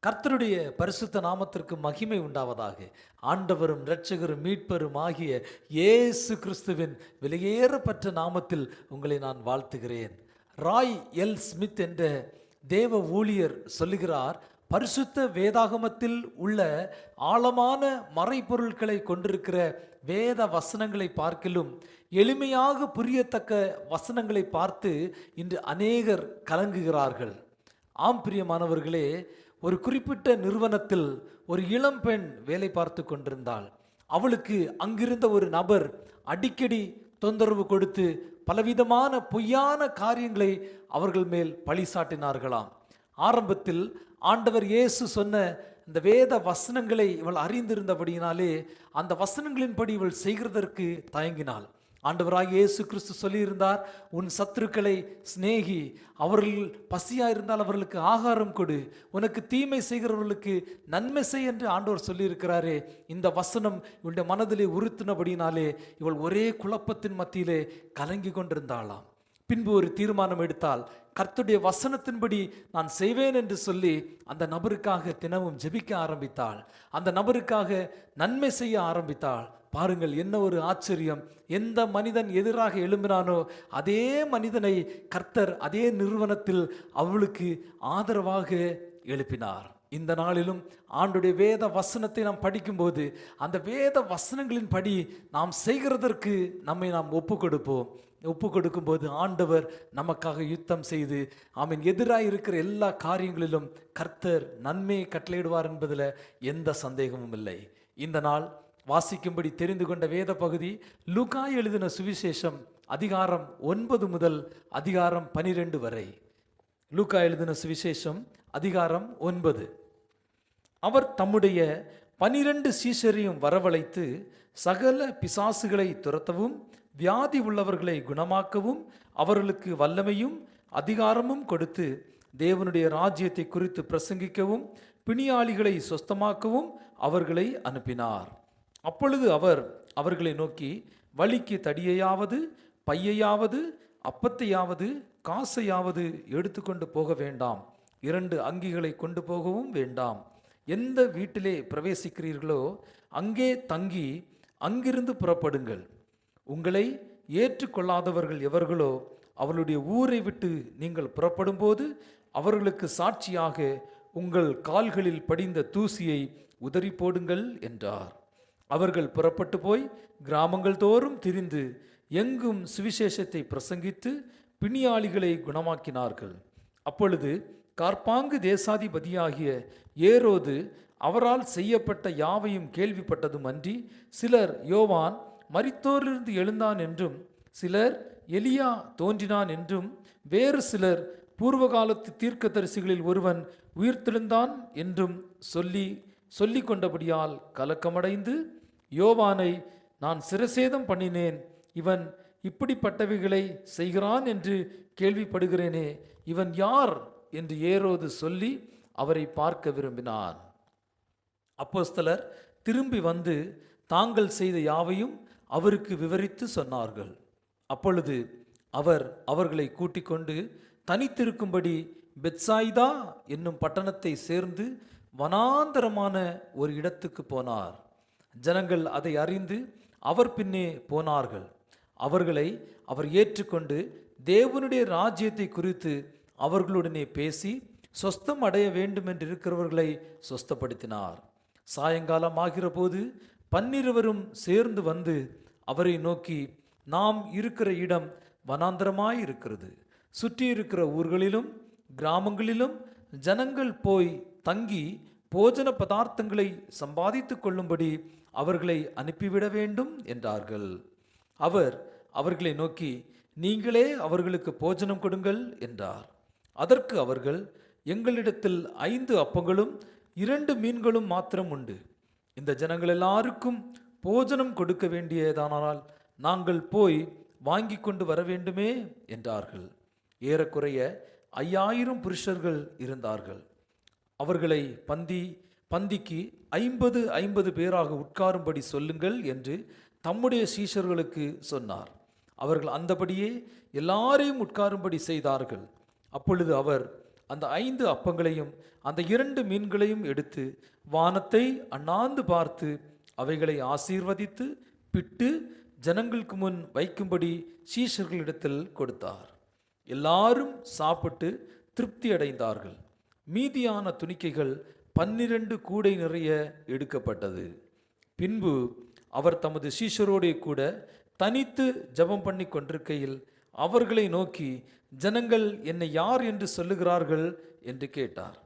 கர்த்தருடைய பரிசுத்த நாமத்திற்கு மகிமை உண்டாவதாக. ஆண்டவரும் இரட்சகரும் மீட்பரும் ஆகிய இயேசு கிறிஸ்துவின் விலையேறப்பட்ட நாமத்தில் உங்களை நான் வாழ்த்துகிறேன். ராய் எல் ஸ்மித் என்ற தேவ ஊழியர் சொல்லுகிறார், பரிசுத்த வேதாகமத்தில் உள்ள ஆழமான மறைபொருட்களை கொண்டிருக்கிற வேத வசனங்களை பார்க்கிலும் எளிமையாக புரியத்தக்க வசனங்களை பார்த்து இன்று அநேகர் கலங்குகிறார்கள். ஆம் பிரியமானவர்களே, ஒரு குறிப்பிட்ட நிறுவனத்தில் ஒரு இளம்பெண் வேலை பார்த்து கொண்டிருந்தாள். அவளுக்கு அங்கிருந்த ஒரு நபர் அடிக்கடி தொந்தரவு கொடுத்து பலவிதமான பொய்யான காரியங்களை அவர்கள் மேல் பழி சாட்டினார்களாம். ஆரம்பத்தில் ஆண்டவர் இயேசு சொன்ன இந்த வேத வசனங்களை இவள் அறிந்திருந்தபடியினாலே அந்த வசனங்களின்படி இவள் செய்கிறதற்கு தயங்கினாள். ஆண்டவராக இயேசு கிறிஸ்து சொல்லியிருந்தார், உன் சத்துருக்களை சிநேகி, அவர்கள் பசியாக இருந்தால் அவர்களுக்கு ஆகாரம் கொடு, உனக்கு தீமை செய்கிறவர்களுக்கு நன்மை செய் என்று ஆண்டவர் சொல்லியிருக்கிறாரே. இந்த வசனம் இவளுடைய மனதிலே உறுத்தினபடினாலே இவள் ஒரே குழப்பத்தின் மத்தியிலே கலங்கி கொண்டிருந்தாளாம். பின்பு ஒரு தீர்மானம் எடுத்தால், கர்த்தருடைய வசனத்தின்படி நான் செய்வேன் என்று சொல்லி அந்த நபருக்காக தினமும் ஜெபிக்க ஆரம்பித்தாள். அந்த நபருக்காக நன்மை செய்ய ஆரம்பித்தாள். பாருங்கள், என்ன ஒரு ஆச்சரியம்! எந்த மனிதன் எதிராக எழும்பினானோ அதே மனிதனை கர்த்தர் அதே நிறுவனத்தில் அவளுக்கு ஆதரவாக எழுப்பினார். இந்த நாளிலும் ஆண்டுடைய வேத வசனத்தை நாம் படிக்கும்போது அந்த வேத வசனங்களின் படி நாம் செய்கிறதற்கு நம்மை நாம் ஒப்பு கொடுப்போம். ஒப்பு கொடுக்கும்போது ஆண்டவர் நமக்காக யுத்தம் செய்து அவன் எதிராக இருக்கிற எல்லா காரியங்களிலும் கர்த்தர் நன்மையை கட்டளையிடுவார் என்பதில் எந்த சந்தேகமும் இல்லை. இந்த நாள் வாசிக்கும்படி தெரிந்து கொண்ட வேத பகுதி லூக்கா எழுதின சுவிசேஷம் அதிகாரம் 9 முதல் அதிகாரம் 12 வரை. லூக்கா எழுதின சுவிசேஷம் அதிகாரம் 9. அவர் தம்முடைய 12 சீஷரையும் வரவழைத்து சகல பிசாசுகளை துரத்தவும் வியாதி உள்ளவர்களை குணமாக்கவும் அவர்களுக்கு வல்லமையும் அதிகாரமும் கொடுத்து தேவனுடைய ராஜ்யத்தை குறித்து பிரசங்கிக்கவும் பிணியாளிகளை சொஸ்தமாக்கவும் அவர்களை அனுப்பினார். அப்பொழுது அவர் அவர்களை நோக்கி, வழிக்கு தடியையாவது பையையாவது அப்பத்தையாவது காசையாவது எடுத்துக்கொண்டு போக வேண்டாம், 2 அங்கிகளை கொண்டு போகவும் வேண்டாம். எந்த வீட்டிலே பிரவேசிக்கிறீர்களோ அங்கே தங்கி அங்கிருந்து புறப்படுங்கள். உங்களை ஏற்றுக்கொள்ளாதவர்கள் எவர்களோ அவர்களுடைய ஊரை விட்டு நீங்கள் புறப்படும் போது அவர்களுக்கு சாட்சியாக உங்கள் கால்களில் படிந்த தூசியை உதறி போடுங்கள் என்றார். அவர்கள் புறப்பட்டு போய் கிராமங்கள் தோறும் திரிந்து எங்கும் சுவிசேஷத்தை பிரசங்கித்து பிணியாளிகளை குணமாக்கினார்கள். அப்பொழுது கார்பாங்கு தேசாதிபதியாகிய ஏரோது அவரால் செய்யப்பட்ட யாவையும் கேள்விப்பட்டதும் அன்றி, சிலர் யோவான் மரித்தோரிலிருந்து எழுந்தான் என்றும், சிலர் எலியா தோன்றினான் என்றும், வேறு சிலர் பூர்வகாலத்து தீர்க்கதரிசிகளில் ஒருவன் உயிர்த்தெழுந்தான் என்றும் சொல்லி கொண்டபடியால் கலக்கமடைந்து, யோவானை நான் சிரசேதம் பண்ணினேன், இவன் இப்படிப்பட்டவைகளை செய்கிறான் என்று கேள்விப்படுகிறேனே, இவன் யார் என்று ஏரோது சொல்லி அவரை பார்க்க விரும்பினான். அப்போஸ்தலர் திரும்பி வந்து தாங்கள் செய்த யாவையும் அவருக்கு விவரித்து சொன்னார்கள். அப்பொழுது அவர் அவர்களை கூட்டிக் கொண்டு தனித்திருக்கும்படி பெத்சாயிதா என்னும் பட்டணத்தை சேர்ந்து வனாந்தரமான ஒரு இடத்துக்கு போனார். ஜனங்கள் அதை அறிந்து அவர் பின்னே போனார்கள். அவர்களை அவர் ஏற்றுக்கொண்டு தேவனுடைய ராஜ்யத்தை குறித்து அவர்களுடனே பேசி சொஸ்தம் அடைய வேண்டும் என்று இருக்கிறவர்களை சொஸ்தப்படுத்தினார். சாயங்காலம் ஆகிற போது 12 சேர்ந்து வந்து அவரை நோக்கி, நாம் இருக்கிற இடம் வனாந்தரமாயிருக்கிறது, சுற்றி இருக்கிற ஊர்களிலும் கிராமங்களிலும் ஜனங்கள் போய் தங்கி போஜன பதார்த்தங்களை சம்பாதித்து கொள்ளும்படி அவர்களை அனுப்பிவிட வேண்டும் என்றார்கள். அவர் அவர்களை நோக்கி, நீங்களே அவர்களுக்கு போஜனம் கொடுங்கள் என்றார். அதற்கு அவர்கள், எங்களிடத்தில் 5 அப்பங்களும் 2 மீன்களும் மாத்திரம் உண்டு, இந்த ஜனங்கள் எல்லாருக்கும் போஜனம் கொடுக்க வேண்டியதானால் நாங்கள் போய் வாங்கி கொண்டு வர வேண்டுமே என்றார்கள். ஏறக்குறைய 5000 புருஷர்கள் இருந்தார்கள். அவர்களை பந்திக்கு 50 பேராக உட்காரும்படி சொல்லுங்கள் என்று தம்முடைய சீஷர்களுக்கு சொன்னார். அவர்கள் அந்தபடியே எல்லாரையும் உட்காரும்படி செய்தார்கள். அப்பொழுது அவர் அந்த 5 அப்பங்களையும் அந்த 2 மீன்களையும் எடுத்து வானத்தை அண்ணாந்து பார்த்து அவைகளை ஆசீர்வதித்து பிட்டு ஜனங்களுக்கு முன் வைக்கும்படி சீஷர்களிடத்தில் கொடுத்தார். எல்லாரும் சாப்பிட்டு திருப்தி அடைந்தார்கள். மீதியான துணிக்கைகள் 12 கூடை நிறைய எடுக்கப்பட்டது. பின்பு அவர் தமது சீஷரோடே கூட தனித்து ஜெபம் பண்ணி கொண்டிருக்கையில் அவர்களை நோக்கி, ஜனங்கள் என்னை யார் என்று சொல்லுகிறார்கள் என்று கேட்டார்.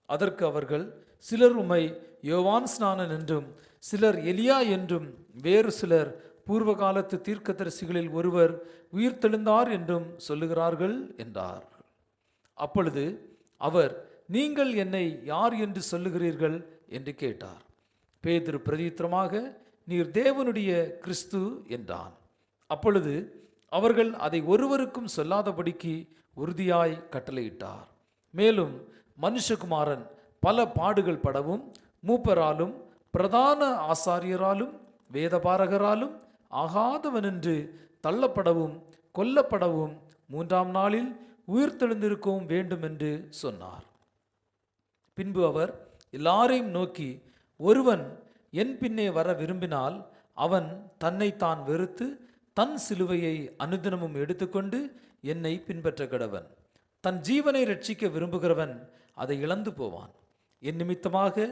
அதற்கு அவர்கள், சிலர் உம்மை யோவான் ஸ்நானன் என்றும், சிலர் எலியா என்றும், வேறு சிலர் பூர்வ காலத்து தீர்க்கதரிசிகளில் ஒருவர் உயிர்த்தெழுந்தார் என்றும் சொல்லுகிறார்கள் என்றார். அப்பொழுது அவர், நீங்கள் என்னை யார் என்று சொல்லுகிறீர்கள் என்று கேட்டார். பேதுரு பிரதியுத்தரமாக, நீர் தேவனுடைய கிறிஸ்து என்றான். அப்பொழுது அவர்கள் அதை ஒருவருக்கும் சொல்லாதபடிக்கு உறுதியாய் கட்டளையிட்டார். மேலும் மனுஷகுமாரன் பல பாடுகள் படவும் மூப்பராலும் பிரதான ஆசாரியராலும் வேதபாரகராலும் ஆகாதவன் என்று தள்ளப்படவும் கொல்லப்படவும் 3ஆம் நாளில் உயிர்த்தெழுந்திருக்கவும் வேண்டும் என்று சொன்னார். பின்பு அவர் எல்லாரையும் நோக்கி, ஒருவன் என் பின்னே வர விரும்பினால் அவன் தன்னைத்தான் வெறுத்து தன் சிலுவையை அனுதினமும் எடுத்துக்கொண்டு என்னை பின்பற்ற கடவன். தன் ஜீவனை ரட்சிக்க விரும்புகிறவன் அதை இழந்து போவான். என் நிமித்தமாக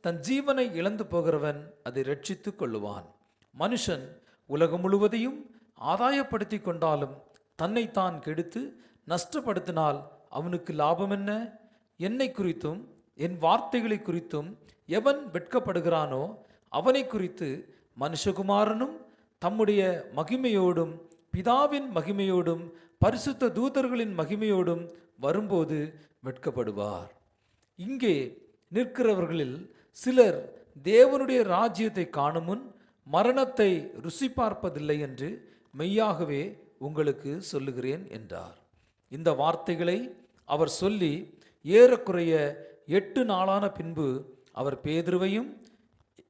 தன் ஜீவனை இழந்து போகிறவன் அதை ரட்சித்து கொள்ளுவான். மனுஷன் உலகம் முழுவதையும் ஆதாயப்படுத்தி கொண்டாலும் தன்னைத்தான் கெடுத்து நஷ்டப்படுத்தினால் அவனுக்கு லாபம் என்ன? என்னை குறித்தும் என் வார்த்தைகளை குறித்தும் எவன் வெட்கப்படுகிறானோ அவனை குறித்து மனுஷகுமாரனும் தம்முடைய மகிமையோடும் பிதாவின் மகிமையோடும் பரிசுத்த தூதர்களின் மகிமையோடும் வரும்போது வெட்கப்படுவார். இங்கே நிற்கிறவர்களில் சிலர் தேவனுடைய ராஜ்யத்தை காணும் முன் மரணத்தை ருசி பார்ப்பதில்லை என்று மெய்யாகவே உங்களுக்கு சொல்லுகிறேன் என்றார். இந்த வார்த்தைகளை அவர் சொல்லி ஏறக்குறைய 8 நாளான பின்பு அவர் பேதுருவையும்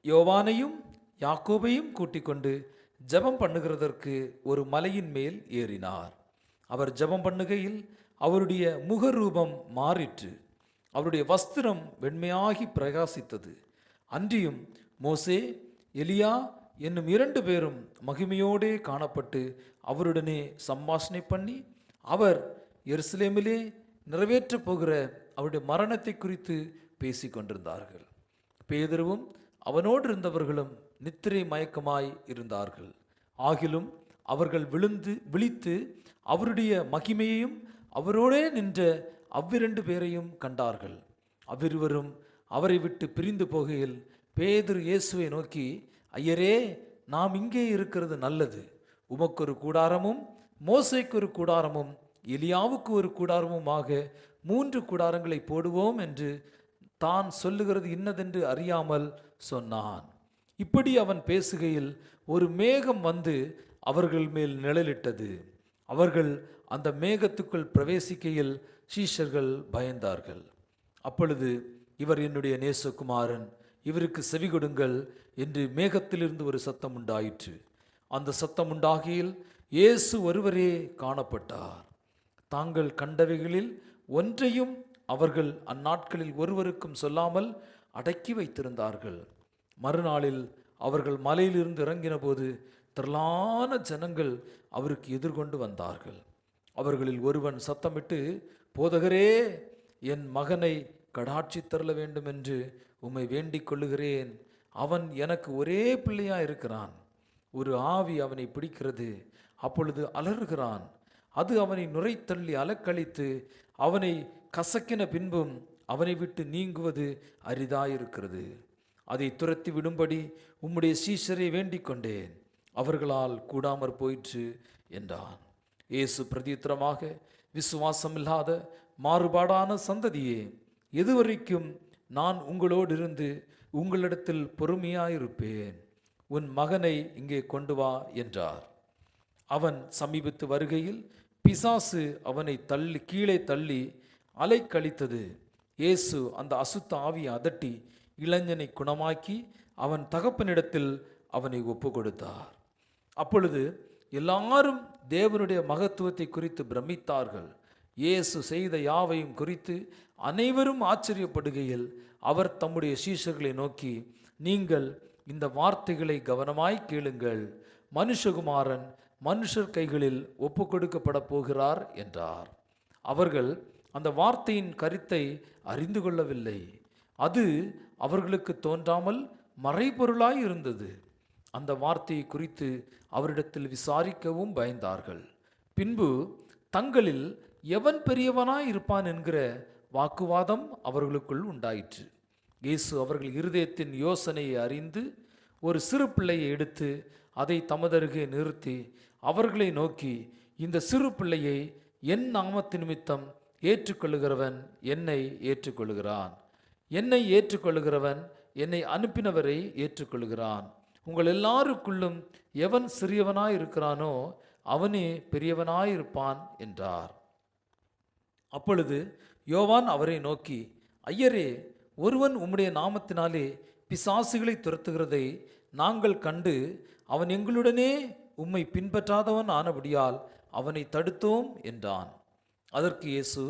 யோவானையும் யாக்கோபையும் கூட்டிக் கொண்டு ஜெபம் பண்ணுகிறதற்கு ஒரு மலையின் மேல் ஏறினார். அவர் ஜெபம் பண்ணுகையில் அவருடைய முகரூபம் மாறிற்று. அவருடைய வஸ்திரம் வெண்மையாகி பிரகாசித்தது. அன்றியும் மோசே எலியா என்னும் 2 பேரும் மகிமையோடே காணப்பட்டு அவருடனே சம்பாஷணை பண்ணி அவர் எருசலேமிலே நிறைவேற்றப் போகிற அவருடைய மரணத்தை குறித்து பேசி கொண்டிருந்தார்கள். பேதுருவும் அவனோடு இருந்தவர்களும் நித்திரை மயக்கமாய் இருந்தார்கள். ஆகிலும் அவர்கள் விழித்து அவருடைய மகிமையையும் அவரோடே நின்ற அவ்விரண்டு பேரையும் கண்டார்கள். அவ்விருவரும் அவரை விட்டு பிரிந்து போகையில் பேதுரு இயேசுவை நோக்கி, ஐயரே, நாம் இங்கே இருக்கிறது நல்லது. உமக்கு ஒரு கூடாரமும் மோசேக்கு ஒரு கூடாரமும் எலியாவுக்கு ஒரு கூடாரமுமாக 3 கூடாரங்களை போடுவோம் என்று தான் சொல்லுகிறது இன்னதென்று அறியாமல் சொன்னான். இப்படி அவன் பேசுகையில் ஒரு மேகம் வந்து அவர்கள் மேல் நிழலிட்டது. அவர்கள் அந்த மேகத்துக்குள் பிரவேசிக்கையில் சீஷர்கள் பயந்தார்கள். அப்பொழுது, இவர் என்னுடைய நேசகுமாரன், இவருக்கு செவி கொடுங்கள் என்று மேகத்திலிருந்து ஒரு சத்தம் உண்டாயிற்று. அந்த சத்தம் உண்டாகையில் இயேசு ஒருவரே காணப்பட்டார். தாங்கள் கண்டவைகளில் ஒன்றையும் அவர்கள் அந்நாட்களில் ஒருவருக்கும் சொல்லாமல் அடக்கி வைத்திருந்தார்கள். மறுநாளில் அவர்கள் மலையிலிருந்து இறங்கின போது திரளான ஜனங்கள் அவருக்கு எதிர்கொண்டு வந்தார்கள். அவர்களில் ஒருவன் சத்தமிட்டு, போதகரே, என் மகனை கடாட்சி தரல வேண்டும் என்று உம்மை வேண்டிக் கொள்ளுகிறேன். அவன் எனக்கு ஒரே பிள்ளையா இருக்கிறான். ஒரு ஆவி அவனை பிடிக்கிறது. அப்பொழுது அலறுகிறான். அது அவனை நுரைத்தள்ளி அலக்களித்து அவனை கசக்கின பின்பும் அவனை விட்டு நீங்குவது அரிதாயிருக்கிறது. அதை துரத்தி விடும்படி உம்முடைய சீஷரை வேண்டிக் கொண்டேன், அவர்களால் கூடாமற் போயிற்று என்றான். இயேசு பிரதியுத்தரமாக, விசுவாசமில்லாத மாறுபாடான சந்ததியே, எதுவரைக்கும் நான் உங்களோடு இருந்து உங்களிடத்தில் பொறுமையாயிருப்பேன்? உன் மகனை இங்கே கொண்டு வா என்றார். அவன் சமீபத்து வருகையில் பிசாசு அவனை கீழே தள்ளி அலைக்கழித்தது. இயேசு அந்த அசுத்த ஆவியை அதட்டி இளைஞனை குணமாக்கி அவன் தகப்பனிடத்தில் அவனை ஒப்பு கொடுத்தார். அப்பொழுது எல்லாரும் தேவனுடைய மகத்துவத்தை குறித்து பிரமித்தார்கள். இயேசு செய்த யாவையும் குறித்து அனைவரும் ஆச்சரியப்படுகையில் அவர் தம்முடைய சீஷர்களை நோக்கி, நீங்கள் இந்த வார்த்தைகளை கவனமாய் கேளுங்கள். மனுஷகுமாரன் மனுஷர் கைகளில் ஒப்பு கொடுக்கப்பட போகிறார் என்றார். அவர்கள் அந்த வார்த்தையின் கருத்தை அறிந்து கொள்ளவில்லை. அது அவர்களுக்கு தோன்றாமல் மறைபொருளாய் இருந்தது. அந்த வார்த்தையை குறித்து அவரிடத்தில் விசாரிக்கவும் பயந்தார்கள். பின்பு தங்களில் எவன் பெரியவனாய் இருப்பான் என்கிற வாக்குவாதம் அவர்களுக்குள் உண்டாயிற்று. இயேசு அவர்கள் இருதயத்தின் யோசனையை அறிந்து ஒரு சிறு பிள்ளையை எடுத்து அதை தமதருகே நிறுத்தி அவர்களை நோக்கி, இந்த சிறு பிள்ளையை என் நாமத்து நிமித்தம் ஏற்றுக்கொள்ளுகிறவன் என்னை ஏற்றுக்கொள்ளுகிறான், என்னை ஏற்றுக்கொள்ளுகிறவன் என்னை அனுப்பினவரை ஏற்றுக்கொள்கிறான். உங்கள் எல்லாருக்குள்ளும் எவன் சிறியவனாய் இருக்கிறானோ அவனே பெரியவனாயிருப்பான் என்றார். அப்பொழுது யோவான் அவரை நோக்கி, ஐயரே, ஒருவன் உம்முடைய நாமத்தினாலே பிசாசுகளை துரத்துகிறதை நாங்கள் கண்டு அவன் எங்களுடனே உம்மை பின்பற்றாதவன் ஆனபடியால் அவனை தடுத்தோம் என்றான். அதற்கு இயேசு,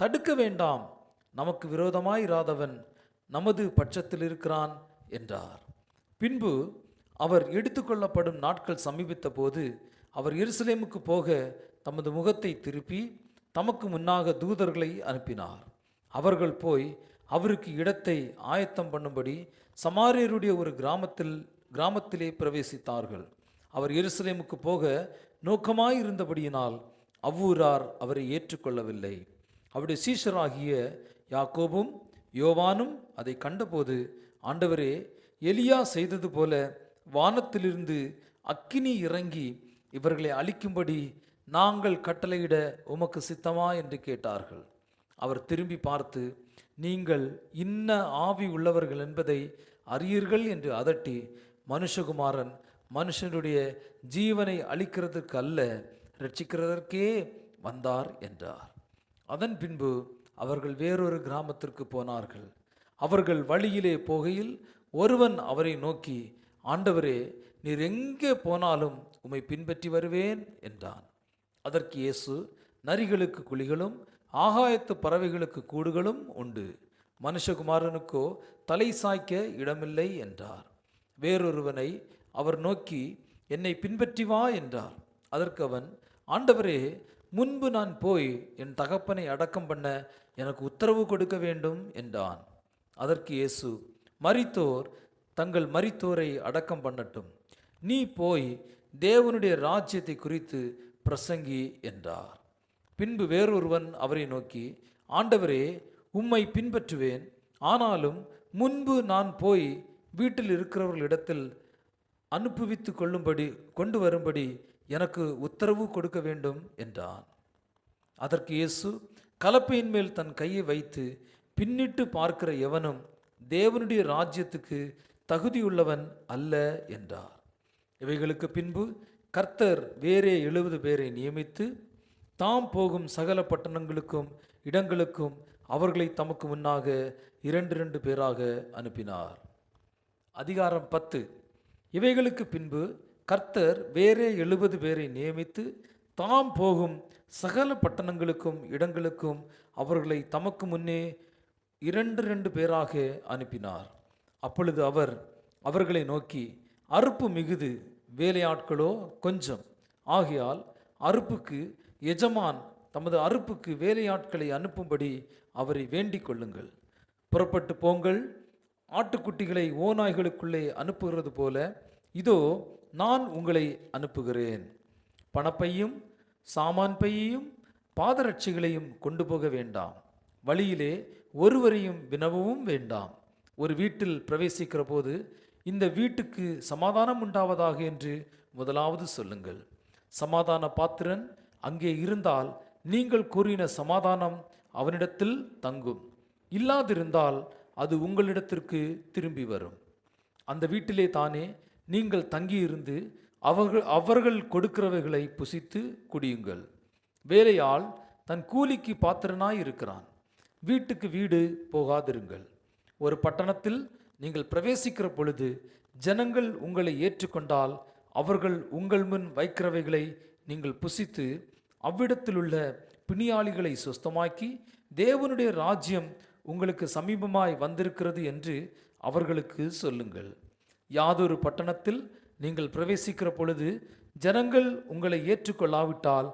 தடுக்க வேண்டாம், நமக்கு விரோதமாயிராதவன் நமது பட்சத்தில் இருக்கிறான் என்றார். பின்பு அவர் எடுத்துக்கொள்ளப்படும் நாட்கள் சமீபித்த போது அவர் எருசலேமுக்கு போக தமது முகத்தை திருப்பி தமக்கு முன்னாக தூதர்களை அனுப்பினார். அவர்கள் போய் அவருக்கு இடத்தை ஆயத்தம் பண்ணும்படி சமாரியருடைய ஒரு கிராமத்திலே பிரவேசித்தார்கள். அவர் எருசலேமுக்கு போக நோக்கமாயிருந்தபடியினால் அவ்வூரார் அவரை ஏற்றுக்கொள்ளவில்லை. அவருடைய சீஷராகிய யாக்கோபும் யோவானும் அதை கண்டபோது, ஆண்டவரே, எலியா செய்தது போல வானத்திலிருந்து அக்கினி இறங்கி இவர்களை அழிக்கும்படி நாங்கள் கட்டளையிட உமக்கு சித்தமா என்று கேட்டார்கள். அவர் திரும்பி பார்த்து, நீங்கள் இன்ன ஆவி உள்ளவர்கள் என்பதை அறியீர்கள் என்று அதட்டி, மனுஷகுமாரன் மனுஷனுடைய ஜீவனை அளிக்கிறதற்கு அல்ல, ரட்சிக்கிறதற்கே வந்தார் என்றார். அதன் பின்பு அவர்கள் வேறொரு கிராமத்திற்கு போனார்கள். அவர்கள் வழியிலே போகையில் ஒருவன் அவரை நோக்கி, ஆண்டவரே, நீர் எங்கே போனாலும் உம்மை பின்பற்றி வருவேன் என்றான். அதற்கு இயேசு, நரிகளுக்கு குழிகளும் ஆகாயத்து பறவைகளுக்கு கூடுகளும் உண்டு, மனுஷகுமாரனுக்கோ தலை சாய்க்க இடமில்லை என்றார். வேறொருவனை அவர் நோக்கி, என்னை பின்பற்றி வா என்றார். அதற்கு அவன், ஆண்டவரே, முன்பு நான் போய் என் தகப்பனை அடக்கம் பண்ண எனக்கு உத்தரவு கொடுக்க வேண்டும் என்றான். அதற்கு இயேசு, மரித்தோர் தங்கள் மரித்தோரை அடக்கம் பண்ணட்டும், நீ போய் தேவனுடைய ராஜ்யத்தை குறித்து பிரசங்கி என்றார். பின்பு வேறொருவன் அவரை நோக்கி, ஆண்டவரே, உம்மை பின்பற்றுவேன், ஆனாலும் முன்பு நான் போய் வீட்டில் இருக்கிறவர்களிடத்தில் அனுப்புவித்து கொண்டு வரும்படி எனக்கு உத்தரவு கொடுக்க வேண்டும் என்றான். அதற்கு இயேசு, கலப்பையின் மேல் தன் கையை வைத்து பின்னிட்டு பார்க்கிற எவனும் தேவனுடைய ராஜ்யத்துக்கு தகுதியுள்ளவன் அல்ல என்றார். இவைகளுக்கு பின்பு கர்த்தர் வேறே 70 பேரை நியமித்து தாம் போகும் சகல பட்டணங்களுக்கும் இடங்களுக்கும் அவர்களை தமக்கு முன்னாக 2 பேராக அனுப்பினார். அதிகாரம் 10. இவைகளுக்கு பின்பு கர்த்தர் வேறே 70 பேரை நியமித்து தாம் போகும் சகல பட்டணங்களுக்கும் இடங்களுக்கும் அவர்களை தமக்கு முன்னே 2 பேராக அனுப்பினார். அப்பொழுது அவர் அவர்களை நோக்கி, அறுப்பு மிகுது, வேலையாட்களோ கொஞ்சம். ஆகையால் அறுப்புக்கு எஜமான் தமது அறுப்புக்கு வேலையாட்களை அனுப்பும்படி அவரை வேண்டிக் கொள்ளுங்கள். புறப்பட்டு போங்கள். ஆட்டுக்குட்டிகளை ஓநாய்களுக்குள்ளே அனுப்புகிறது போல இதோ நான் உங்களை அனுப்புகிறேன். பணப்பையும் சாமான் பையையும் பாதரட்சிகளையும் கொண்டு போக வேண்டாம். வழியிலே ஒருவரையும் வினவவும் வேண்டாம். ஒரு வீட்டில் பிரவேசிக்கிற போது, இந்த வீட்டுக்கு சமாதானம் உண்டாவதாக என்று முதலாவது சொல்லுங்கள். சமாதான பாத்திரன் அங்கே இருந்தால் நீங்கள் கூறின சமாதானம் அவனிடத்தில் தங்கும். இல்லாதிருந்தால் அது உங்களிடத்திற்கு திரும்பி வரும். அந்த வீட்டிலே தானே நீங்கள் தங்கியிருந்து அவர்கள் கொடுக்கிறவைகளை புசித்து குடியுங்கள். வேலையாள் தன் கூலிக்கு பாத்திரனாய் இருக்கிறான். வீட்டுக்கு வீடு போகாதிருங்கள். ஒரு பட்டணத்தில் நீங்கள் பிரவேசிக்கிற பொழுது ஜனங்கள் உங்களை ஏற்றுக்கொண்டால் அவர்கள் உங்கள் முன் வைக்கிறவைகளை நீங்கள் புசித்து அவ்விடத்தில் உள்ள பிணியாளிகளை சுஸ்தமாக்கி தேவனுடைய ராஜ்யம் உங்களுக்கு சமீபமாய் வந்திருக்கிறது என்று அவர்களுக்கு சொல்லுங்கள். யாதொரு பட்டணத்தில் நீங்கள் பிரவேசிக்கிற பொழுது ஜனங்கள் உங்களை ஏற்றுக்கொள்ளாவிட்டால்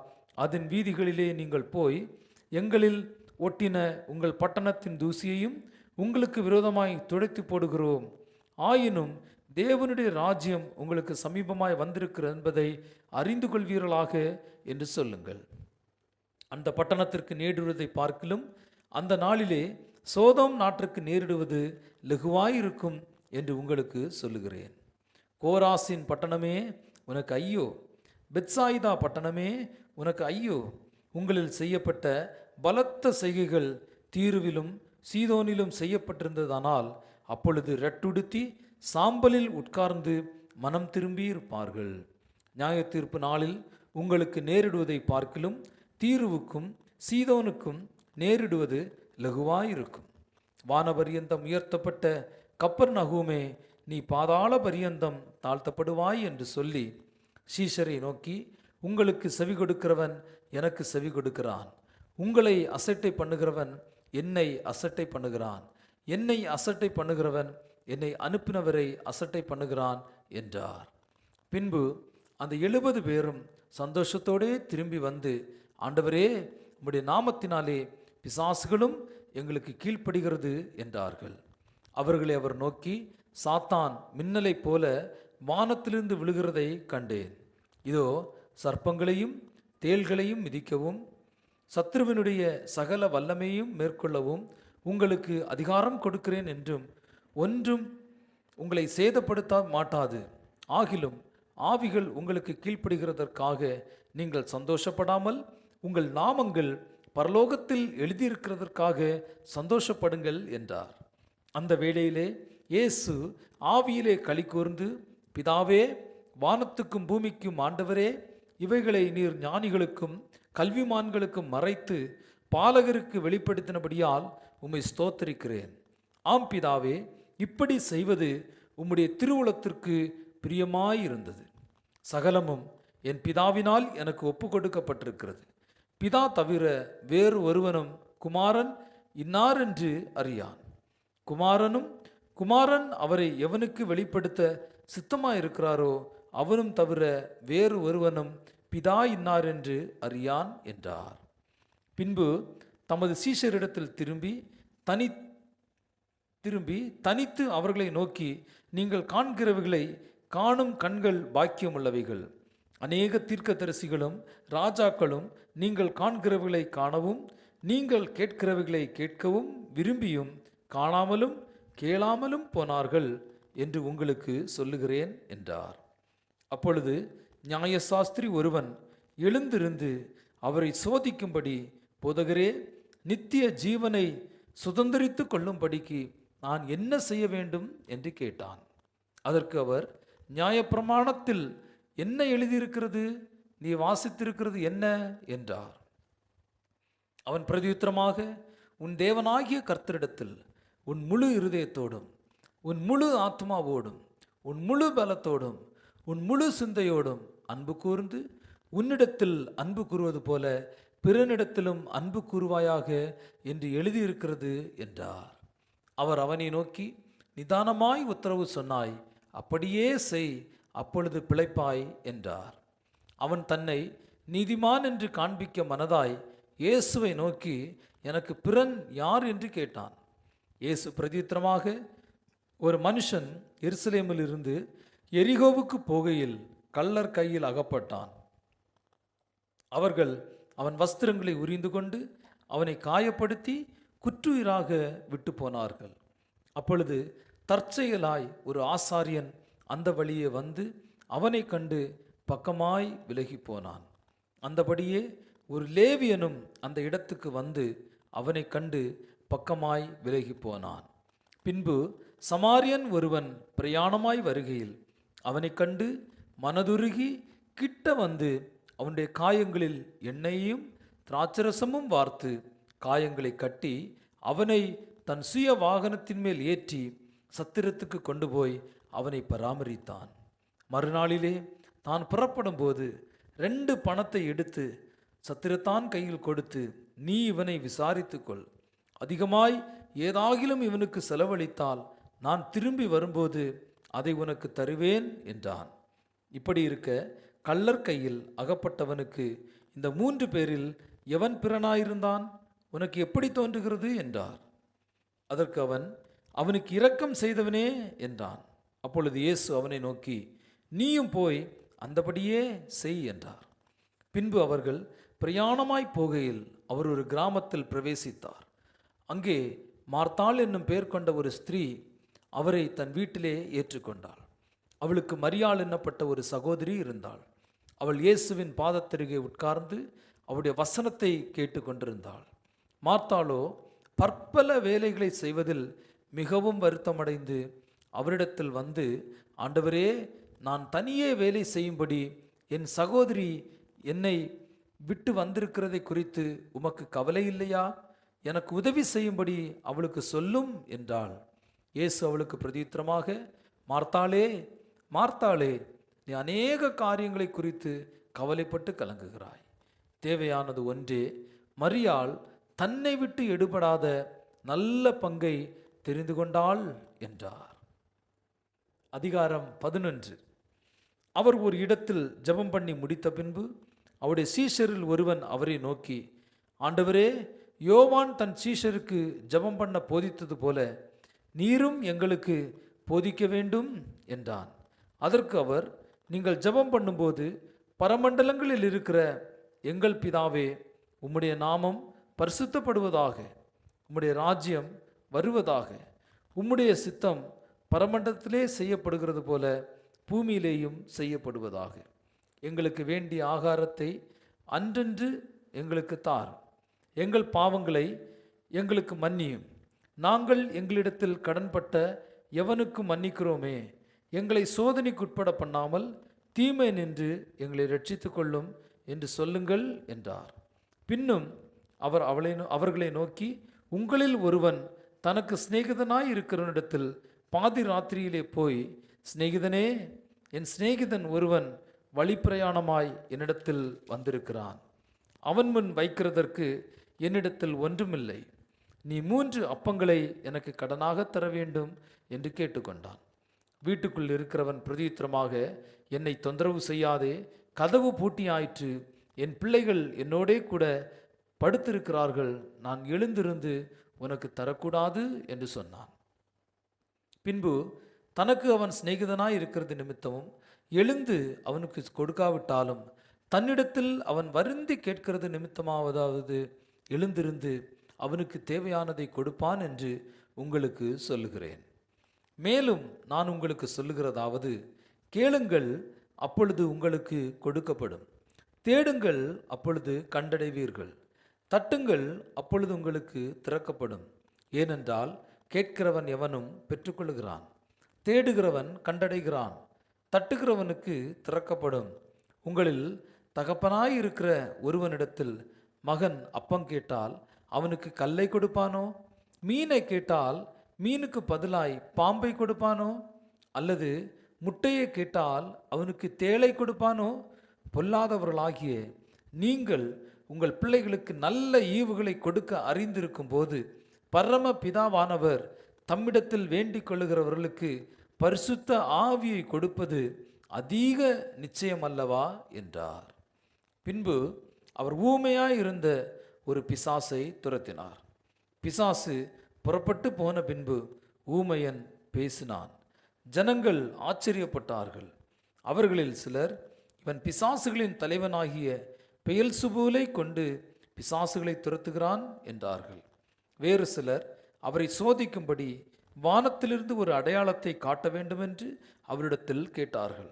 அதன் வீதிகளிலே நீங்கள் போய், எங்களில் ஒட்டின உங்கள் பட்டணத்தின் தூசியையும் உங்களுக்கு விரோதமாய் துடைத்து போடுகிறோம், ஆயினும் தேவனுடைய ராஜ்யம் உங்களுக்கு சமீபமாய் வந்திருக்கிறது என்பதை அறிந்து கொள்வீர்களாக என்று சொல்லுங்கள். அந்த பட்டணத்திற்கு நேரிடுவதை பார்க்கிலும் அந்த நாளிலே சோதோம் நாட்டிற்கு நேரிடுவது லகுவாயிருக்கும் என்று உங்களுக்கு சொல்லுகிறேன். கோராசின் பட்டணமே உனக்கு ஐயோ! பெத்சாயிதா பட்டணமே உனக்கு ஐயோ! உங்களில் செய்யப்பட்ட பலத்த செய்கைகள் தீருவிலும் சீதோனிலும் செய்யப்பட்டிருந்ததானால் அப்பொழுது ரெட்டுடுத்தி சாம்பலில் உட்கார்ந்து மனம் திரும்பி இருப்பார்கள். நியாய தீர்ப்பு நாளில் உங்களுக்கு நேரிடுவதை பார்க்கிலும் தீருவுக்கும் சீதோனுக்கும் நேரிடுவது லகுவாயிருக்கும். வானபரியந்தம் உயர்த்தப்பட்ட கப்பர்நகூமே, நீ பாதாள பரியந்தம் தாழ்த்தப்படுவாய் என்று சொல்லி சீஷரை நோக்கி, உங்களுக்கு செவி கொடுக்கிறவன் எனக்கு செவி கொடுக்கிறான், உங்களை அசட்டை பண்ணுகிறவன் என்னை அசட்டை பண்ணுகிறான், என்னை அசட்டை பண்ணுகிறவன் என்னை அனுப்பினவரை அசட்டை பண்ணுகிறான் என்றார். பின்பு அந்த 70 பேரும் சந்தோஷத்தோடே திரும்பி வந்து, ஆண்டவரே, உம்முடைய நாமத்தினாலே பிசாசுகளும் எங்களுக்கு கீழ்ப்படுகிறது என்றார்கள். அவர்களை அவர் நோக்கி, சாத்தான் மின்னலை போல வானத்திலிருந்து விழுகிறதை கண்டேன். இதோ சர்ப்பங்களையும் தேள்களையும் மிதிக்கவும் சத்ருவினுடைய சகல வல்லமையும் மேற்கொள்ளவும் உங்களுக்கு அதிகாரம் கொடுக்கிறேன் என்றும் ஒன்றும் உங்களை சேதப்படுத்த மாட்டாது. ஆகிலும் ஆவிகள் உங்களுக்கு கீழ்ப்படுகிறதற்காக நீங்கள் சந்தோஷப்படாமல் உங்கள் நாமங்கள் பரலோகத்தில் எழுதியிருக்கிறதற்காக சந்தோஷப்படுங்கள் என்றார். அந்த வேளையிலே இயேசு ஆவியிலே களி கூர்ந்து, பிதாவே, வானத்துக்கும் பூமிக்கும் ஆண்டவரே, இவைகளை நீர் ஞானிகளுக்கும் கல்விமான்களுக்கும் மறைத்து பாலகருக்கு வெளிப்படுத்தினபடியால் உம்மை ஸ்தோத்திரிக்கிறேன். ஆம் பிதாவே, இப்படி செய்வது உம்முடைய திருவுளத்திற்கு பிரியமாயிருந்தது. சகலமும் என் பிதாவினால் எனக்கு ஒப்பு கொடுக்கப்பட்டிருக்கிறது. பிதா தவிர வேறு ஒருவனும் குமாரன் இன்னார் என்று அறியான். குமாரன் அவரை எவனுக்கு வெளிப்படுத்த சித்தமாயிருக்கிறாரோ அவனும் தவிர வேறு ஒருவனும் பிதா இன்னார் என்று அறியான் என்றார். பின்பு தமது சீஷரிடத்தில் திரும்பி தனித்து அவர்களை நோக்கி, நீங்கள் காண்கிறவைகளை காணும் கண்கள் பாக்கியமுள்ளவைகள். அநேக தீர்க்கதரிசிகளும் ராஜாக்களும் நீங்கள் காண்கிறவைகளை காணவும் நீங்கள் கேட்கிறவைகளை கேட்கவும் விரும்பியும் காணாமலும் கேளாமலும் போனார்கள் என்று உங்களுக்கு சொல்லுகிறேன் என்றார். அப்பொழுது நியாயசாஸ்திரி ஒருவன் எழுந்திருந்து அவரை சோதிக்கும்படி, போதகரே, நித்திய ஜீவனை சுதந்திரித்து கொள்ளும்படிக்கு நான் என்ன செய்ய வேண்டும் என்று கேட்டான். அதற்கு அவர், நியாயப்பிரமாணத்தில் என்ன எழுதியிருக்கிறது? நீ வாசித்திருக்கிறது என்ன என்றார். அவன் பிரதியுத்தரமாக, உன் தேவனாகிய கர்த்தரிடத்தில் உன் முழு இருதயத்தோடும் உன் முழு ஆத்மாவோடும் உன் முழு பலத்தோடும் உன் முழு சிந்தையோடும் அன்பு கூர்ந்து உன்னிடத்தில் அன்பு கூறுவது போல பிறனிடத்திலும் அன்பு கூறுவாயாக என்று எழுதியிருக்கிறது என்றார். அவர் அவனை நோக்கி, நிதானமாய் உத்தரவு சொன்னாய், அப்படியே செய், அப்பொழுது பிழைப்பாய் என்றார். அவன் தன்னை நீதிமான் என்று காண்பிக்க மனதாய் இயேசுவை நோக்கி, எனக்கு பிறன் யார் என்று கேட்டான். இயேசு பிரதித்திரமாக, ஒரு மனுஷன் எருசலேமில் இருந்து எரிகோவுக்கு போகையில் கள்ளர் கையில் அகப்பட்டான். அவர்கள் அவன் வஸ்திரங்களை உரிந்து கொண்டு அவனை காயப்படுத்தி குற்றுயிராக விட்டு போனார்கள். அப்பொழுது தற்செயலாய் ஒரு ஆசாரியன் அந்த வழியே வந்து அவனை கண்டு பக்கமாய் விலகி போனான். அந்தபடியே ஒரு லேவியனும் அந்த இடத்துக்கு வந்து அவனை கண்டு பக்கமாய் விலகி போனான். பின்பு சமாரியன் ஒருவன் பிரயாணமாய் வருகையில் அவனை கண்டு மனதுருகி கிட்ட வந்து அவனுடைய காயங்களில் எண்ணெயையும் திராட்சரசமும் வார்த்து காயங்களை கட்டி அவனை தன் சுய வாகனத்தின் மேல் ஏற்றி சத்திரத்துக்கு கொண்டு போய் அவனை பராமரித்தான். மறுநாளிலே தான் புறப்படும் போது 2 பணத்தை எடுத்து சத்திரத்தான் கையில் கொடுத்து, நீ இவனை விசாரித்துக்கொள், அதிகமாய் ஏதாகிலும் இவனுக்கு செலவழித்தால் நான் திரும்பி வரும்போது அதை உனக்கு தருவேன் என்றான். இப்படி இருக்க கள்ளர் கையில் அகப்பட்டவனுக்கு இந்த 3 பேரில் எவன் பிறனாயிருந்தான்? உனக்கு எப்படி தோன்றுகிறது என்றார். அதற்கு அவன், அவனுக்கு இரக்கம் செய்தவனே என்றான். அப்பொழுது இயேசு அவனை நோக்கி, நீயும் போய் அந்தபடியே செய் என்றார். பின்பு அவர்கள் பிரயாணமாய் போகையில் அவர் ஒரு கிராமத்தில் பிரவேசித்தார். அங்கே மார்த்தாள் என்னும் பெயர் கொண்ட ஒரு ஸ்திரீ அவரை தன் வீட்டிலே ஏற்றுக்கொண்டாள். அவளுக்கு மரியாள் என்னப்பட்ட ஒரு சகோதரி இருந்தாள். அவள் இயேசுவின் பாதத்தருகே உட்கார்ந்து அவருடைய வசனத்தை கேட்டு கொண்டிருந்தாள். மார்த்தாளோ பற்பல வேலைகளை செய்வதில் மிகவும் வருத்தமடைந்து அவரிடத்தில் வந்து, ஆண்டவரே, நான் தனியே வேலை செய்யும்படி என் சகோதரி என்னை விட்டு வந்திருக்கிறதை குறித்து உமக்கு கவலை இல்லையா? எனக்கு உதவி செய்யும்படி அவளுக்கு சொல்லும் என்றாள். இயேசு அவளுக்கு பிரதித்திரமாக, மார்த்தாளே, மார்த்தாளே, நீ அநேக காரியங்களை குறித்து கவலைப்பட்டு கலங்குகிறாய். தேவையானது ஒன்றே. மரியாள் தன்னை விட்டு எடுபடாத நல்ல பங்கை தெரிந்து கொண்டாள் என்றார். அதிகாரம் 11. அவர் ஒரு இடத்தில் ஜெபம் பண்ணி முடித்த பின்பு அவருடைய சீஷரில் ஒருவன் அவரை நோக்கி, ஆண்டவரே, யோவான் தன் சீஷருக்கு ஜெபம் பண்ண போதித்தது போல நீரும் எங்களுக்கு போதிக்க வேண்டும் என்றான். அதற்கு அவர், நீங்கள் ஜெபம் பண்ணும்போது பரமண்டலங்களில் இருக்கிற எங்கள் பிதாவே, உம்முடைய நாமம் பரிசுத்தப்படுவதாக, உம்முடைய ராஜ்யம் வருவதாக, உம்முடைய சித்தம் பரமண்டலத்திலே செய்யப்படுகிறது போல பூமியிலேயும் செய்யப்படுவதாக. எங்களுக்கு வேண்டிய ஆகாரத்தை அன்றன்று எங்களுக்கு தாரும். எங்கள் பாவங்களை எங்களுக்கு மன்னியும், நாங்கள் எங்களிடத்தில் கடன்பட்ட எவனுக்கு மன்னிக்கிறோமே. எங்களை சோதனைக்குட்பட பண்ணாமல் தீமை நின்று எங்களை ரட்சித்துக் கொள்ளும் என்று சொல்லுங்கள் என்றார். பின்னும் அவர் அவர்களை நோக்கி, உங்களில் ஒருவன் தனக்கு சிநேகிதனாய் இருக்கிறவனிடத்தில் பாதி ராத்திரியிலே போய், சிநேகிதனே, என் சிநேகிதன் ஒருவன் வழிப்பிரயாணமாய் என்னிடத்தில் வந்திருக்கிறான். அவன் முன் வைக்கிறதற்கு என்னிடத்தில் ஒன்றுமில்லை. நீ 3 அப்பங்களை எனக்கு கடனாக தர வேண்டும் என்று கேட்டுக்கொண்டான். வீட்டுக்குள் இருக்கிறவன் பிரதியுத்தரமாக, என்னை தொந்தரவு செய்யாதே, கதவு பூட்டியாயிற்று, என் பிள்ளைகள் என்னோடே கூட படுத்திருக்கிறார்கள், நான் எழுந்திருந்து உனக்கு தரக்கூடாது என்று சொன்னான். பின்பு தனக்கு அவன் சிநேகிதனாய் இருக்கிறது நிமித்தமும் எழுந்து அவனுக்கு கொடுக்காவிட்டாலும் தன்னிடத்தில் அவன் வருந்தி கேட்கிறது நிமித்தமாவதாவது எழுந்திருந்து அவனுக்கு தேவையானதை கொடுப்பான் என்று உங்களுக்கு சொல்லுகிறேன். மேலும் நான் உங்களுக்கு சொல்லுகிறதாவது, கேளுங்கள், அப்பொழுது உங்களுக்கு கொடுக்கப்படும், தேடுங்கள், அப்பொழுது கண்டடைவீர்கள், தட்டுங்கள், அப்பொழுது உங்களுக்கு திறக்கப்படும். ஏனென்றால் கேட்கிறவன் எவனும் பெற்றுக்கொள்கிறான், தேடுகிறவன் கண்டடைகிறான், தட்டுகிறவனுக்கு திறக்கப்படும். உங்களில் தகப்பனாய் இருக்கிற ஒருவனிடத்தில் மகன் அப்பம் கேட்டால் அவனுக்கு கல்லை கொடுப்பானோ? மீனை கேட்டால் மீனுக்கு பதிலாய் பாம்பை கொடுப்பானோ? அல்லது முட்டையை கேட்டால் அவனுக்கு தேளை கொடுப்பானோ? பொல்லாதவர்களாகிய நீங்கள் உங்கள் பிள்ளைகளுக்கு நல்ல ஈவுகளை கொடுக்க அறிந்திருக்கும் போது பரம பிதாவானவர் தம்மிடத்தில் வேண்டிக் கொள்ளுகிறவர்களுக்கு பரிசுத்த ஆவியை கொடுப்பது அதிக நிச்சயம் அல்லவா என்றார். பின்பு அவர் ஊமையாய் இருந்த ஒரு பிசாசை துரத்தினார். பிசாசு புறப்பட்டு போன பின்பு ஊமையன் பேசினான். ஜனங்கள் ஆச்சரியப்பட்டார்கள். அவர்களில் சிலர், இவன் பிசாசுகளின் தலைவனாகிய பெயல்சுபூலை கொண்டு பிசாசுகளை துரத்துகிறான் என்றார்கள். வேறு சிலர் அவரை சோதிக்கும்படி வானத்திலிருந்து ஒரு அடையாளத்தை காட்ட வேண்டுமென்று அவரிடத்தில் கேட்டார்கள்.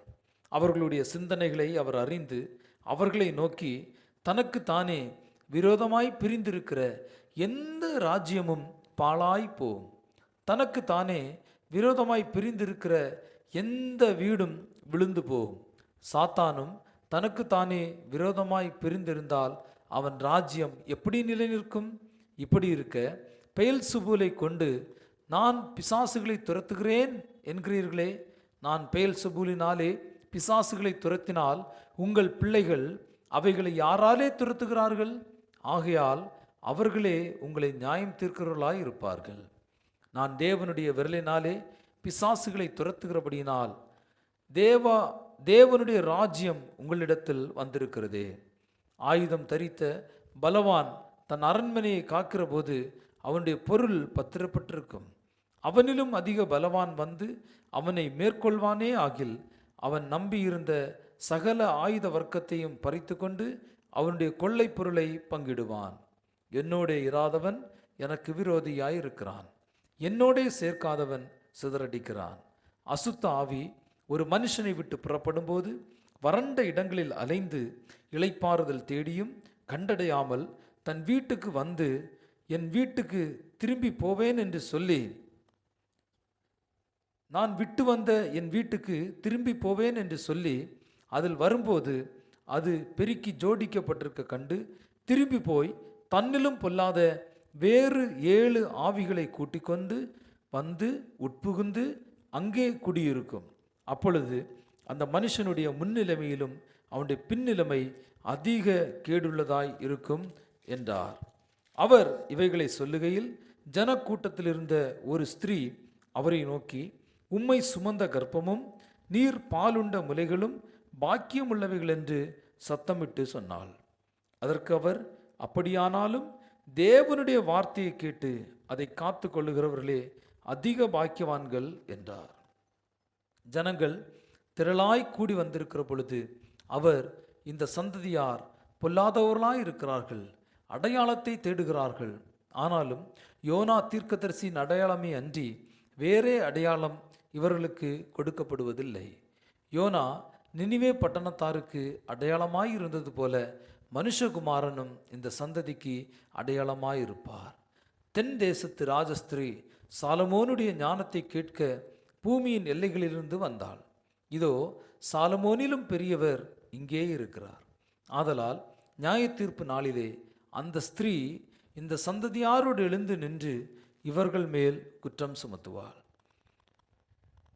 அவர்களுடைய சிந்தனைகளை அவர் அறிந்து அவர்களை நோக்கி, தனக்கு தானே விரோதமாய் பிரிந்திருக்கிற எந்த ராஜ்யமும் பாழாய் போகும், தனக்கு தானே விரோதமாய் பிரிந்திருக்கிற எந்த வீடும் விழுந்து போகும். சாத்தானும் தனக்கு தானே விரோதமாய் பிரிந்திருந்தால் அவன் ராஜ்யம் எப்படி நிலை நிற்கும்? இப்படி இருக்க பெயல்சுபூலை கொண்டு நான் பிசாசுகளை துரத்துகிறேன் என்கிறீர்களே, நான் பெயல்சுபூலினாலே பிசாசுகளை துரத்தினால் உங்கள் பிள்ளைகள் அவைகளை யாராலே துரத்துகிறார்கள்? ஆகையால் அவர்களே உங்களை நியாயம் தீர்க்கிறவர்களாய் இருப்பார்கள். நான் தேவனுடைய விரலினாலே பிசாசுகளை துரத்துகிறபடியினால் தேவனுடைய ராஜ்யம் உங்களிடத்தில் வந்திருக்கிறதே. ஆயுதம் தரித்த பலவான் தன் அரண்மனையை காக்கிற போது அவனுடைய பொருள் பத்திரப்பட்டிருக்கும். அவனிலும் அதிக பலவான் வந்து அவனை மேற்கொள்வானே ஆகில் அவன் நம்பியிருந்த சகல ஆயுத வர்க்கத்தையும் பறித்து கொண்டு அவனுடைய கொள்ளை பொருளை பங்கிடுவான். என்னோடே இராதவன் எனக்கு விரோதியாயிருக்கிறான், என்னோடே சேர்க்காதவன் சிதறடிக்கிறான். அசுத்த ஆவி ஒரு மனுஷனை விட்டு புறப்படும் போது வறண்ட இடங்களில் அலைந்து இளைப்பாறுதல் தேடியும் கண்டடையாமல் தன் வீட்டுக்கு வந்து என் வீட்டுக்கு திரும்பி போவேன் என்று சொல்லி, நான் விட்டு வந்த என் வீட்டுக்கு திரும்பி போவேன் என்று சொல்லி அதில் வரும்போது அது பெருக்கி ஜோடிக்கப்பட்டிருக்க கண்டு திரும்பி போய் தன்னிலும் பொல்லாத வேறு 7 ஆவிகளை கூட்டிக் கொண்டு வந்து உட்புகுந்து அங்கே குடியிருக்கும். அப்பொழுது அந்த மனுஷனுடைய முன்னிலைமையிலும் அவனுடைய பின்னிலைமை அதிக கேடுள்ளதாய் இருக்கும் என்றார். அவர் இவைகளை சொல்லுகையில் ஜனக்கூட்டத்தில் இருந்த ஒரு ஸ்திரீ அவரை நோக்கி, உம்மை சுமந்த கர்ப்பமும் நீர் பாலுண்ட முலைகளும் பாக்கியம் உள்ளவைகள் என்று சத்தமிட்டு சொன்னாள். அதற்கு அவர், அப்படியானாலும் தேவனுடைய வார்த்தையை கேட்டு அதை காத்து கொள்ளுகிறவர்களே அதிக பாக்கியவான்கள் என்றார். ஜனங்கள் திரளாய் கூடி வந்திருக்கிற பொழுது அவர், இந்த சந்ததியார் பொல்லாதவர்களாய் இருக்கிறார்கள், அடையாளத்தை தேடுகிறார்கள். ஆனாலும் யோனா தீர்க்கதரிசியின் அடையாளமே அன்றி வேறே அடையாளம் இவர்களுக்கு கொடுக்கப்படுவதில்லை. யோனா நினிவே பட்டணத்தாருக்கு அடையாளமாய் இருந்தது போல மனுஷகுமாரனும் இந்த சந்ததிக்கு அடையாளமாயிருப்பார். தென் தேசத்து ராஜஸ்திரீ சாலமோனுடைய ஞானத்தை கேட்க பூமியின் எல்லைகளிலிருந்து வந்தாள். இதோ சாலமோனிலும் பெரியவர் இங்கே இருக்கிறார். ஆதலால் நியாய தீர்ப்பு நாளிலே அந்த ஸ்திரீ இந்த சந்ததியாரோடு எழுந்து நின்று இவர்கள் மேல் குற்றம் சுமத்துவாள்.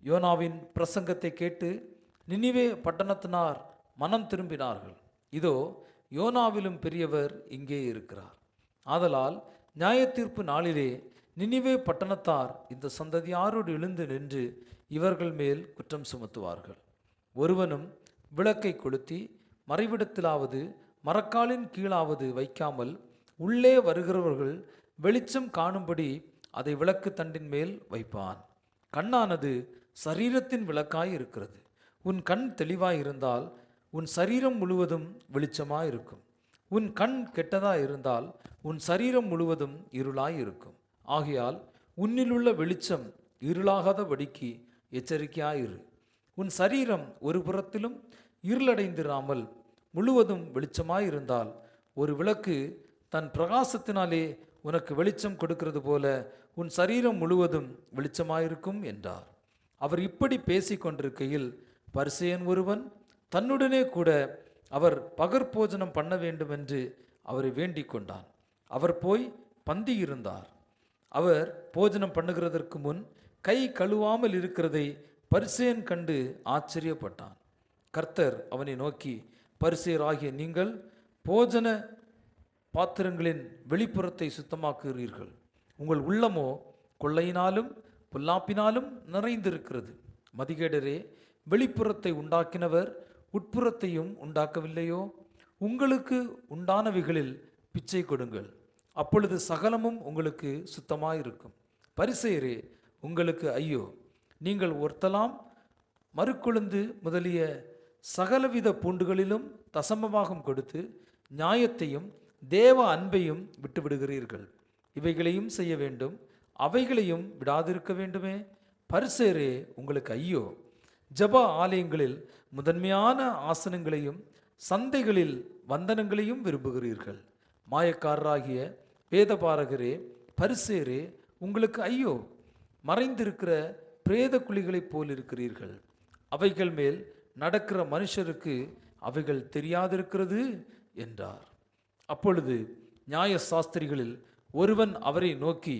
யோனாவின் பிரசங்கத்தை கேட்டு நினிவே பட்டணத்தினார் மனம் திரும்பினார்கள். இதோ யோனாவிலும் பெரியவர் இங்கே இருக்கிறார். ஆதலால் நியாய தீர்ப்பு நாளிலே நினிவே பட்டணத்தார் இந்த சந்ததியாரோடு எழுந்து நின்று இவர்கள் மேல் குற்றம் சுமத்துவார்கள். ஒருவனும் விளக்கை கொளுத்தி மறைவிடத்திலாவது மரக்காலின் கீழாவது வைக்காமல் உள்ளே வருகிறவர்கள் வெளிச்சம் காணும்படி அதை விளக்கு தண்டின் மேல் வைப்பான். கண்ணானது சரீரத்தின் விளக்காய் இருக்கிறது. உன் கண் தெளிவாய் இருந்தால் உன் சரீரம் முழுவதும் வெளிச்சமாய் இருக்கும். உன் கண் கெட்டதாய் இருந்தால் உன் சரீரம் முழுவதும் இருளாய் இருக்கும். ஆகையால் உன்னிலுள்ள வெளிச்சம் இருளாகாதபடிக்கு எச்சரிக்கையாயிரு. உன் சரீரம் ஒரு புறத்திலும் இருளடைந்திராமல் முழுவதும் வெளிச்சமாயிருந்தால் ஒரு விளக்கு தன் பிரகாசத்தினாலே உனக்கு வெளிச்சம் கொடுக்கிறது போல உன் சரீரம் முழுவதும் வெளிச்சமாயிருக்கும் என்றார். அவர் இப்படி பேசிக் கொண்டிருக்கையில் பரிசேயன் ஒருவன் தன்னுடனே கூட அவர் பகற்போஜனம் பண்ண வேண்டும் என்று அவரை வேண்டிக் கொண்டான். அவர் போய் பந்தி இருந்தார். அவர் போஜனம் பண்ணுகிறதற்கு முன் கை கழுவாமல் இருக்கிறதை பரிசேயன் கண்டு ஆச்சரியப்பட்டான். கர்த்தர் அவனை நோக்கி, பரிசேயராகிய நீங்கள் போஜன பாத்திரங்களின் வெளிப்புறத்தை சுத்தமாக்குகிறீர்கள், உங்கள் உள்ளமோ கொள்ளையினாலும் பொல்லாப்பினாலும் நிறைந்திருக்கிறது. மதிகேடரே, வெளிப்புறத்தை உண்டாக்கினவர் உட்புறத்தையும் உண்டாக்கவில்லையோ? உங்களுக்கு உண்டானவைகளில் பிச்சை கொடுங்கள், அப்பொழுது சகலமும் உங்களுக்கு சுத்தமாயிருக்கும். பரிசேயரே, உங்களுக்கு ஐயோ! நீங்கள் ஒருத்தலாம் மறுக்கொழுந்து முதலிய சகலவித பூண்டுகளிலும் தசமபாகம் கொடுத்து நியாயத்தையும் தேவ அன்பையும் விட்டுவிடுகிறீர்கள். இவைகளையும் செய்ய வேண்டும், அவைகளையும் விடாதிருக்க வேண்டுமே. பரிசேயரே, உங்களுக்கு ஐயோ! ஜெப ஆலயங்களில் முதன்மையான ஆசனங்களையும் சந்தைகளில் வந்தனங்களையும் விரும்புகிறீர்கள். மாயக்காரராகிய வேதபாரகரே, பரிசேயரே, உங்களுக்கு ஐயோ! மறைந்திருக்கிற பிரேத குழிகளைப் போல் இருக்கிறீர்கள். அவைகள் மேல் நடக்கிற மனுஷருக்கு அவைகள் தெரியாதிருக்கிறது என்றார். அப்பொழுது நியாய சாஸ்திரிகளில் ஒருவன் அவரை நோக்கி,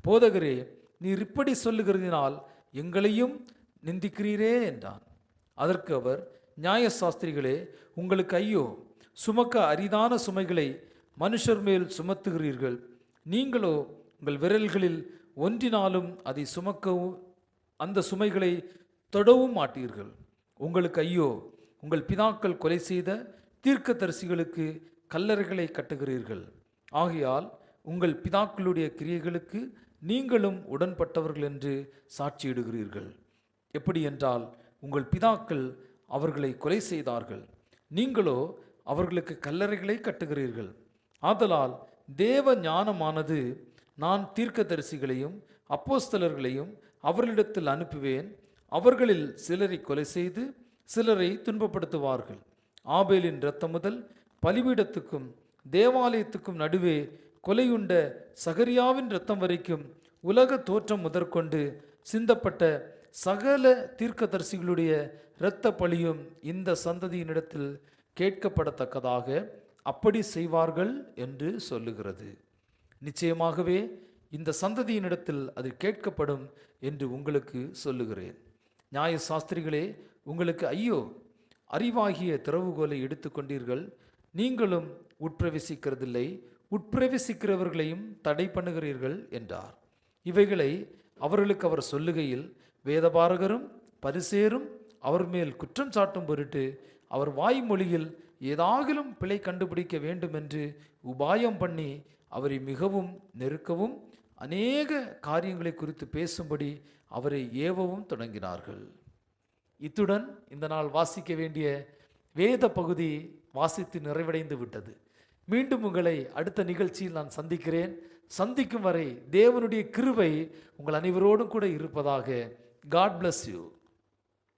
போதகரே, நீர் இப்படி சொல்லுகிறதினால் எங்களையும் நிந்திக்கிறீரே என்றான். அதற்கு அவர், நியாய சாஸ்திரிகளே, உங்களுக்கு ஐயோ! சுமக்க அரிதான சுமைகளை மனுஷர் மேல் சுமத்துகிறீர்கள். நீங்களோ உங்கள் விரல்களில் ஒன்றினாலும் அதை சுமக்கவும் அந்த சுமைகளை தொடவும் மாட்டீர்கள். உங்களுக்கு ஐயோ, உங்கள் பிதாக்கள் கொலை செய்த தீர்க்கதரிசிகளுக்கு கல்லறைகளை கட்டுகிறீர்கள். ஆகையால் உங்கள் பிதாக்களுடைய கிரியைகளுக்கு நீங்களும் உடன்பட்டவர்கள் என்று சாட்சியிடுகிறீர்கள். எப்படி என்றால், உங்கள் பிதாக்கள் அவர்களை கொலை செய்தார்கள், நீங்களோ அவர்களுக்கு கல்லறைகளை கட்டுகிறீர்கள். ஆதலால் தேவ ஞானமானது, நான் தீர்க்கதரிசிகளையும் அப்போஸ்தலர்களையும் அவர்களிடத்தில் அனுப்புவேன், அவர்களில் சிலரை கொலை செய்து சிலரை துன்பப்படுத்துவார்கள். ஆபேலின் இரத்தம் முதல் பலிபீடத்துக்கும் தேவாலயத்துக்கும் நடுவே கொலையுண்ட சகரியாவின் இரத்தம் வரைக்கும் உலக தோற்றம் முதற்கொண்டு சிந்தப்பட்ட சகல தீர்க்கதரிசிகளுடைய இரத்த பலியும் இந்த சந்ததியினிடத்தில் கேட்கப்படத்தக்கதாக அப்படி செய்வார்கள் என்று சொல்லுகிறது. நிச்சயமாகவே இந்த சந்ததியினிடத்தில் அது கேட்கப்படும் என்று உங்களுக்கு சொல்லுகிறேன். நியாய சாஸ்திரிகளே, உங்களுக்கு ஐயோ, அறிவாகிய திறவுகோலை எடுத்துக்கொண்டீர்கள், நீங்களும் உட்பிரவேசிக்கிறதில்லை, உட்பிரவேசிக்கிறவர்களையும் தடை பண்ணுகிறீர்கள் என்றார். இவைகளை அவர்களுக்கு அவர் சொல்லுகையில் வேதபாரகரும் பரிசேரும் அவர் மேல் குற்றம் சாட்டும் பொருட்டு அவர் வாய்மொழியில் ஏதாகிலும் பிழை கண்டுபிடிக்க வேண்டும் என்று உபாயம் பண்ணி அவரை மிகவும் நெருக்கவும் அநேக காரியங்களை குறித்து பேசும்படி அவரை ஏவவும் தொடங்கினார்கள். இத்துடன் இந்த நாள் வாசிக்க வேண்டிய வேத பகுதி வாசித்து நிறைவடைந்து விட்டது. மீண்டும் உங்களை அடுத்த நிகழ்ச்சியில் நான் சந்திக்கிறேன். சந்திக்கும் வரை தேவனுடைய கிருபை உங்கள் அனைவரோடும் கூட இருப்பதாக. God bless you.